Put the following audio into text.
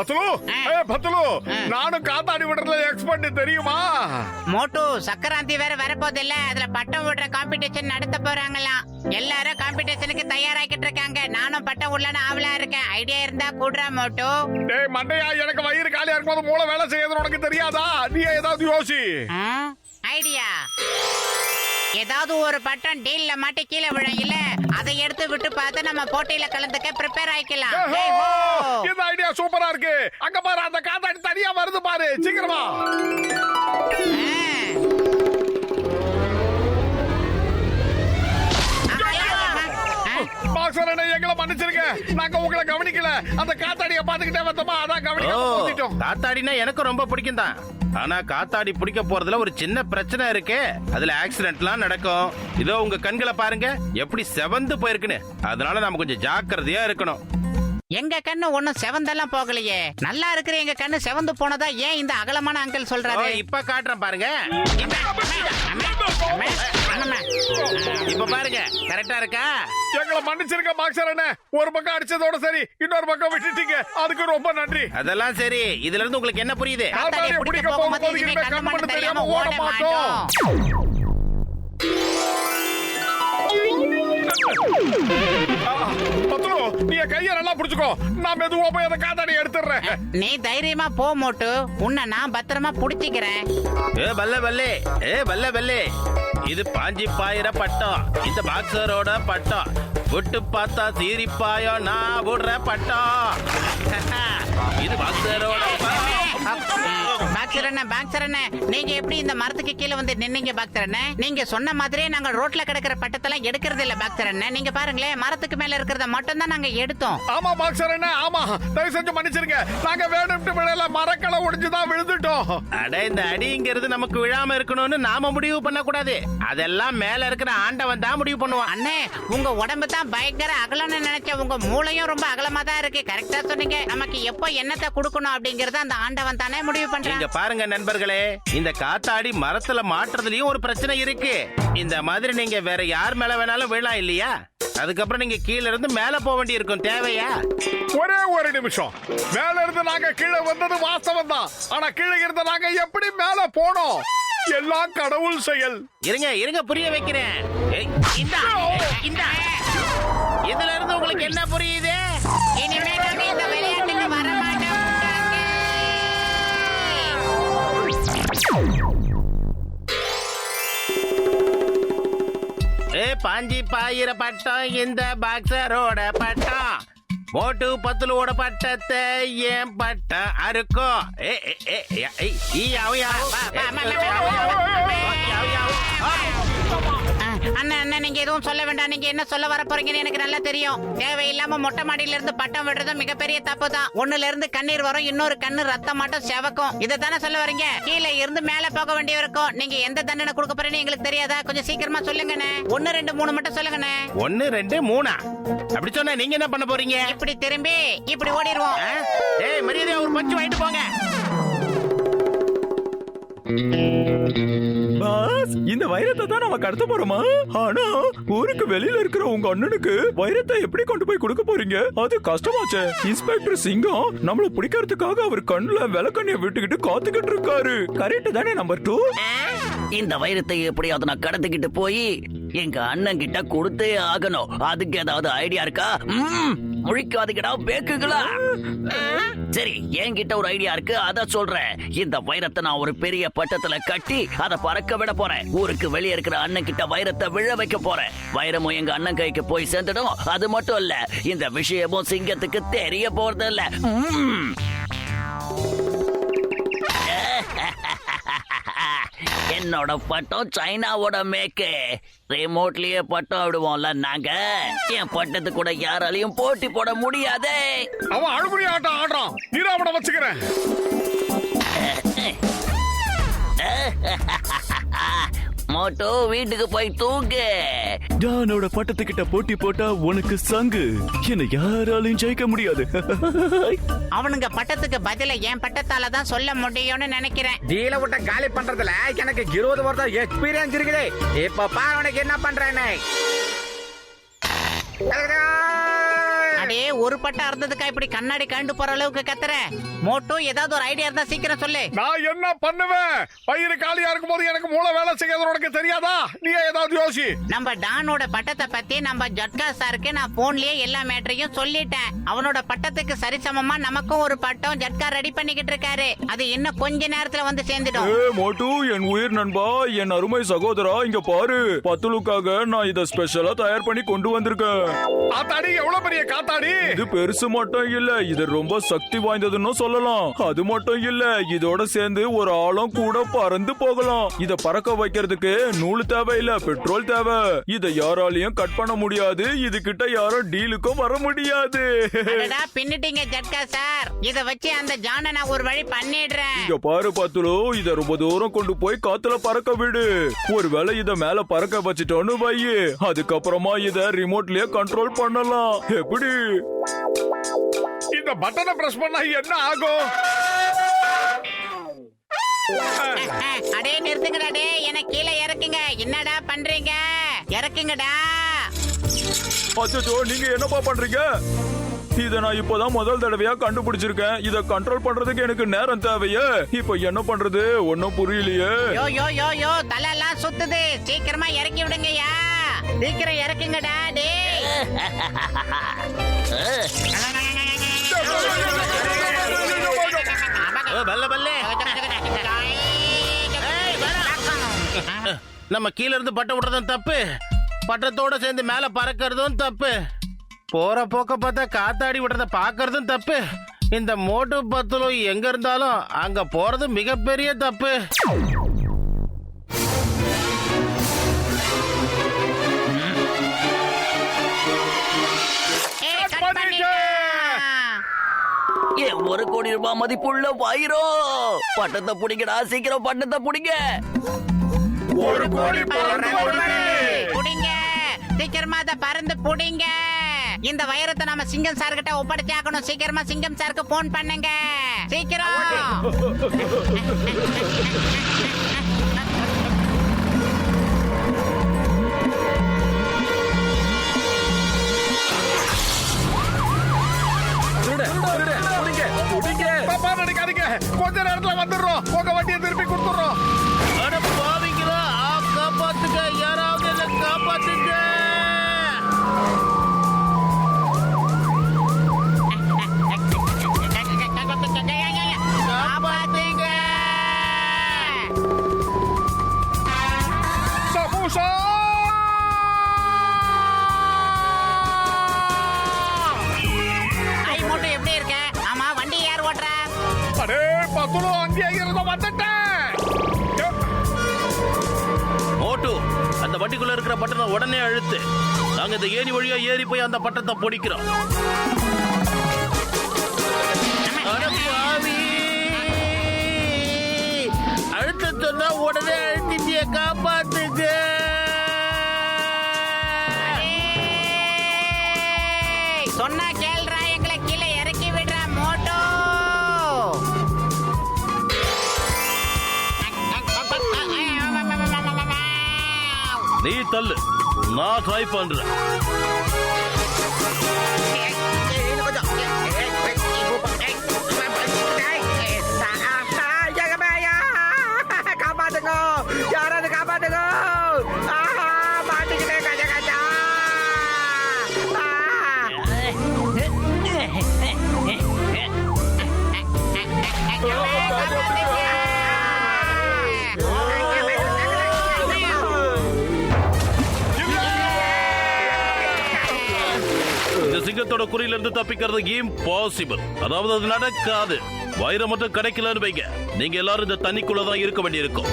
பத்துலு நானும் காத்தாடி விடுறதுல எக்ஸ்பர்ட் தெரியுமா? மோட்டு சக்கராந்தி வேற வரப்போது இல்ல, அதுல பட்டம் விடுற காம்படிஷன் நடத்த போறாங்களாம். எல்லாரும் காம்படிஷனுக்கு தயாராகிட்டு இருக்காங்க. நானும் பட்டம் விடலான்னு ஆவலா இருக்கேன். ஐடியா இருந்தா கூடுறா மோட்டு. டேய் மண்டையா, எனக்கு வயிறு காலியா இருக்கும்போது மூளை வேலை செய்யறது உனக்கு தெரியாதா? நீ ஏதாவது யோசி. ஐடியா, ஏதாவது ஒரு பட்டம் டீல்ல மாட்டி கீழே விழல, அதை எடுத்து விட்டு பார்த்து நம்ம போட்டியில கலந்துக்க ப்ரிப்பேர் ஆயிக்கலாம். இந்த ஐடியா சூப்பரா இருக்கு. அங்க பாரு, அந்த காத்தாடி தனியா வருது பாரு, சீக்கிரமா. எங்களை மன்னிச்சிருங்க, நாங்க உங்களை கவனிக்கல. அந்த காத்தாடியை பாத்துக்கிட்டே வந்தோமா, அதான் கவனிக்க. காத்தாடினா எனக்கு ரொம்ப பிடிக்கும் தான். ஆனா காத்தாடி பிடிக்க போறதுல ஒரு சின்ன பிரச்சனை இருக்கு. அதுல ஆக்சிடென்ட்லாம் நடக்கும். இதோ உங்க கண்களை பாருங்க எப்படி செவந்து போயிருக்குன்னு. அதனால நாம கொஞ்சம் ஜாக்கிரதையா இருக்கணும். எங்க கண்ணு ஒண்ணும் செவந்தெல்லாம் போகலையே. நல்லா இருக்கிற எங்க கண்ணு செவந்து போனதா ஏன் இந்த அகலமான அங்கிள் சொல்றாரு? இப்ப காட்டுறேன் பாருங்க. இப்ப பாருங்க, கரெக்டா இருக்கா? எங்களை மன்னிச்சிருக்க பாக்ஸர் அண்ணே. ஒரு பக்கம் அடிச்சதோட சரி, இன்னொரு பக்கம் விட்டுட்டீங்க. அதுக்கு ரொம்ப நன்றி. அதெல்லாம் சரி. இதுல இருந்து உங்களுக்கு என்ன புரியுது? காத்தாடியை பிடிக்க போகும்போது இனிமே கண்ணு தெரியாம ஓட மாட்டோம். நீ கைய நல்லா புடிச்சுக்கோ, நான் மெதுவா போய் அந்த காத்தாடி எடுத்துறேன். நீ தைரியமா போ மோட்டு, உன்னை நான் பத்திரமா புடிச்சிக்கிறேன். பல்ல பல்லே, இது பாஞ்சி பாயிர பட்டம். இந்த பாக்ஸரோட பட்டம். விட்டு பார்த்தா சீரிப்பாயோ நான் விடுற பட்டம். இது பாக்ஸரோட பாக்ஸர் அண்ணே, நீங்க எப்படி இந்த மரத்துக்கு கீழே வந்து நின்னீங்க பாக்ஸர் அண்ணே? நீங்க சொன்ன மாதிரியே நாங்க ரோட்ல கிடக்கிற பட்டத்தெல்லாம் எடுக்கிறது இல்ல பாக்ஸர் அண்ணே. நீங்க பாருங்களேன், மரத்துக்கு மேல இருக்கிறத மட்டும் தான் நாங்க எடுத்தோம். ஆமா பாக்ஸர் அண்ணே, ஆமா. தயவு செஞ்சு மன்னிச்சிருங்க, நாங்க வேணும்ட்டு விழல, மரக்களை ஒடிஞ்சுதான் விழுந்துட்டோம். அட, இந்த அடிங்கிறது நமக்கு விழாம இருக்கணும்னு நாம முடிவு பண்ண கூடாது. அதெல்லாம் மேல இருக்கிற ஆண்டவன் தான் முடிவு பண்ணுவான். அண்ணே, உங்க உடம்பு தான் பயங்கர அகலம்னு நினைச்ச, உங்க மூளையும் ரொம்ப அகலமா தான் இருக்கு. கரெக்டா சொன்னீங்க. நமக்கு எப்போ என்னத்தை கொடுக்கணும் அப்படிங்கறத அந்த ஆண்டவன் தானே முடிவு பண்றான். இங்க பாருங்க நண்பர்களே, இந்த காத்தாடி மரத்துல மாட்டுறதுலயும் ஒரு பிரச்சனை இருக்கு. இந்த மாதிரி நீங்க வேற யார் மேல வேணாலும் விழலாம் இல்லையா? அதுக்கப்புறம் நீங்க கீழ இருந்து மேல போக வேண்டி இருக்கும். தேவையா? ஒரே ஒரு நிமிஷம். மேல இருந்து நாங்க கீழே வந்தது வாஸ்தவம் தான். ஆனா கீழே இருந்து நாங்க எப்படி மேல போனோம்? எல்லாம் கடவுள் செயல். இருங்க புரிய வைக்கிறேன். இதுல இருந்து உங்களுக்கு என்ன புரியுது? இனிமே நாங்க இந்த விளையாட்டுக்கு வர மாட்டோம். பாஞ்சி பாயிர பட்டம் இந்த பாக்ஸரோட பட்டம். மோட்டு பத்துலோட பட்டத்தை ஏன் பட்டம் அறுக்கும்? அண்ணன், நீங்க எதுவும் சொல்ல வேண்டாம். நீங்க என்ன சொல்ல வர போறீங்கன்னு எனக்கு நல்லா தெரியும். தேவையில்லாம மொட்டை மாடியில இருந்து பட்டம் விடுறது மிகப்பெரிய தப்பு தான். ஒண்ணுல இருந்து கண்ணீர் வரும், இன்னொரு கண்ணு ரத்தம் மட்டும் செவக்கும். இதை தானே சொல்ல வரீங்க? கீழே இருந்து மேல போக வேண்டிய இருக்கும். நீங்க எந்த தண்டனை கொடுக்க போறீங்கன்னு எங்களுக்கு தெரியாதா? கொஞ்சம் சீக்கிரமா சொல்லுங்கண்ணே. 1 2 3 மட்டும் சொல்லுங்கண்ணே. 1 2 3 அப்படி சொன்னா நீங்க என்ன பண்ண போறீங்க? இப்படி திரும்பி இப்படி ஓடிடுவோம். மரியாதையா ஒரு பஞ்சு வாங்கிட்டு போங்க. பாஸ், இந்த வைரத்தை தான் நம்ம கடத்த போறோமா? ஆனா ஊருக்கு வெளியில இருக்கிற உங்க அண்ணனுக்கு வைரத்தை எப்படி கொண்டு போய் கொடுக்க போறீங்க? அது கஷ்டமாச்சே. இன்ஸ்பெக்டர் சிங்கம் நம்மள பிடிக்கிறதுக்காக அவர் கண்ணுல விளக்கண்ணிய விட்டுக்கிட்டு காத்துக்கிட்டு இருக்காரு. கரெக்ட் தானே நம்பர் 2? இந்த வைரத்தை எப்படியாவது நான் கடத்திக்கிட்டு போய் எங்க அண்ணன் கிட்ட கொடுத்தே ஆகணும். அதுக்கு ஏதாவது ஐடியா இருக்கா? முழிக்காதீங்கடா பேக்குகளா. சரி, என்கிட்ட ஒரு ஐடியா இருக்கு, அத சொல்றேன். இந்த வைரத்தை நான் ஒரு பெரிய பட்டத்துல கட்டி அதை பறக்க விட போறேன். ஊருக்கு வெளியே இருக்கிற அண்ணன் கிட்ட வைரத்தை விழ வைக்க போறேன். வைரமும் எங்க அண்ணன் கைக்கு போய் சேர்ந்துடும். அது மட்டும் இல்ல, இந்த விஷயமும் சிங்கத்துக்கு தெரிய போறது இல்ல. என்னோட பட்டம் சைனாவோட மேக்கு. ரிமோட்லயே பட்டம் விடுவோம்ல நாங்க. என் பட்டத்து கூட யாராலையும் போட்டி போட முடியாதே. அவன் அழுகுறி ஆட்டம் ஆடுறான். நீராவணம் வச்சுக்கிறேன். மோட்டோ, வீட்டுக்கு போய் தூங்கு. டானோட பட்டத்துக்கிட்ட போட்டி போட்டா உனக்கு சங்கு. என்ன யாராலையும் ஜெயிக்க முடியாது. அவனுங்க பட்டத்துக்கு பதில என் பட்டத்தால தான் சொல்ல முடியும்னு நினைக்கிறேன். டீல விட்ட காலி பண்றதுல எனக்கு 20 வருஷம் எக்ஸ்பீரியன்ஸ் இருக்குது. இப்ப பாரு உனக்கு என்ன பண்றேன்னு. அடே ஒரு பட்டம் அறுந்ததுக்கா இப்படி கண்ணாடி கண்டு போற அளவுக்கு கத்துற? மோட்டோ ஏதாவது ஒரு ஐடியா இருந்தா சீக்கிரம் சொல்லு. நான் என்ன பண்ணுவேன்? வயிறு காலியா இருக்கும்போது எனக்கு மூளை வேலை செய்யாது உனக்கு தெரியாதா? நீ ஏதாவது யோசி. நம்ம டானோட பட்டத்தை பத்தி நம்ம ஜட்கா சாருக்கு நான் போன்லயே எல்லா மேட்டரையும் சொல்லிட்டேன். அவனோட பட்டத்துக்கு சரிசமமா நமக்கும் ஒரு பட்டம் ஜட்கா ரெடி பண்ணிக்கிட்டு இருக்காரு. அது இன்னும் கொஞ்ச நேரத்துல வந்து சேர்ந்துடும். மோட்டு, என் உயிர் நண்பா, என் அருமை சகோதரா, இங்க பாரு. பத்துலுக்காக நான் இத ஸ்பெஷலா தயார் பண்ணி கொண்டு வந்திருக்கேன். காத்தாடி எவ்வளவு பெரிய காத்தாடி! இது பெருசு மட்டும் இல்ல, இது ரொம்ப சக்தி வாய்ந்ததுன்னு சொல்லலாம். அது மட்டும் இல்ல, இதோட சேர்ந்து ஒரு ஆளும் கூட பறந்து போகலாம். இத பறக்க வைக்கிறதுக்கு நூல் தேவையில்ல, பெட்ரோல் தேவை. இத யாராலையும் கட் பண்ண முடியாது. இது கிட்ட யாரும் டீலுக்கும் வர முடியாது. அடடா, பின்னிட்டீங்க ஜட்கா சார். இத வச்சு அந்த ஜானை நான் ஒரு வழி பண்ணிடுறேன். இங்க பாரு பத்துலு, இத ரொம்ப தூரம் கொண்டு போய் காத்துல பறக்க விடு. ஒருவேளை இத மேல பறக்க வச்சிட்டோன்னு வை, அதுக்கப்புறமா இத ரிமோட்லயே கண்ட்ரோல் பண்ணலாம். எப்படி? இந்த பட்டனை பிரஸ் பண்ணா என்ன ஆகும்? அடே நிறுத்துங்கடா, டே என்ன கீழே இறக்குங்க. என்னடா பண்றீங்க? இறக்குங்கடா. அச்சோ, நீங்க என்னப்பா பண்றீங்க? இத நான் இப்பதான் முதல் தடவையா கண்டுபிடிச்சிருக்கேன். இத கண்ட்ரோல் பண்றதுக்கு எனக்கு நேரம் தேவையே. இப்ப என்ன பண்றது ஒன்னும் புரியலையே. யோ யோ யோ யோ, தலையெல்லாம் சுத்துது. சீக்கிரமா இறக்கி விடுங்கய்யா. சீக்கிரம் இறக்குங்கடா டே. நம்ம கீழ இருந்து பட்டம் விடுறதும் தப்பு, பட்டத்தோட சேர்ந்து மேல பறக்கிறதும் தப்பு, போற போக்க பார்த்தா காத்தாடி விடுறத பாக்குறதும் தப்பு. இந்த மோட்டு பத்துலு எங்க இருந்தாலும் அங்க போறது மிகப்பெரிய தப்பு. ஏன் 1 கோடி ரூபாய் மதிப்புள்ள வைரோ? பட்டத்தை பிடிக்கடா, சீக்கிரம் பட்டத்தை பிடிங்க. 1 கோடி புடிங்க, சீக்கிரமா அத பறந்து புடிங்க. இந்த வைரத்தை நம்ம சிங்கம் சார் கிட்ட ஒப்படைச்சாக்கணும். சீக்கிரமா சிங்கம் சாருக்கு போன் பண்ணுங்க, சீக்கிரம். தப்பா நினைக்காதீங்க, கொஞ்ச நேரத்துல வந்துடுறோம். உங்க வண்டியை திருப்பி கொடுத்துடுறோம். அட பாவிங்களா, காப்பாத்துங்க, யாராவது என்ன காப்பாத்துங்க. காப்பாத்துங்க. சமோசா! ஐ மோட்டோ எப்படி இருக்க? ஆமா, வண்டி யார் ஓட்டுறா? அடே பத்துலு, அங்கேயே இருந்து வந்துட்டேன். மோட்டு, அந்த வண்டிக்குள்ள இருக்கிற பட்டனை உடனே அழுத்து. நாங்க இந்த ஏணி வழியா ஏறி போய் அந்த பட்டத்தை பிடிக்கிறோம். அட பாவி, அழுத்த சொன்னா உடனே அழுத்திட்டிய, காப்பாத்துங்க. ஏய், சொன்னா கேள்றா, எங்களை கீழே இறக்கி விடுறா மோட்டோ. நீ தள்ளு, நான் ட்ரை பண்றேன். காப்பாத்துங்க, யாராவது காப்பாத்துங்க. மாட்டிக்கிட்டேன், கஜா கஜா. இந்த சிங்கத்தோட குறியில இருந்து தப்பிக்கிறது இம்பாசிபிள். அதாவது அது நடக்காது. வைரம் மட்டும் கிடைக்கலன்னு வைங்க, நீங்க எல்லாரும் இந்த தண்ணிக்குள்ளதான் இருக்க வேண்டியிருக்கும்.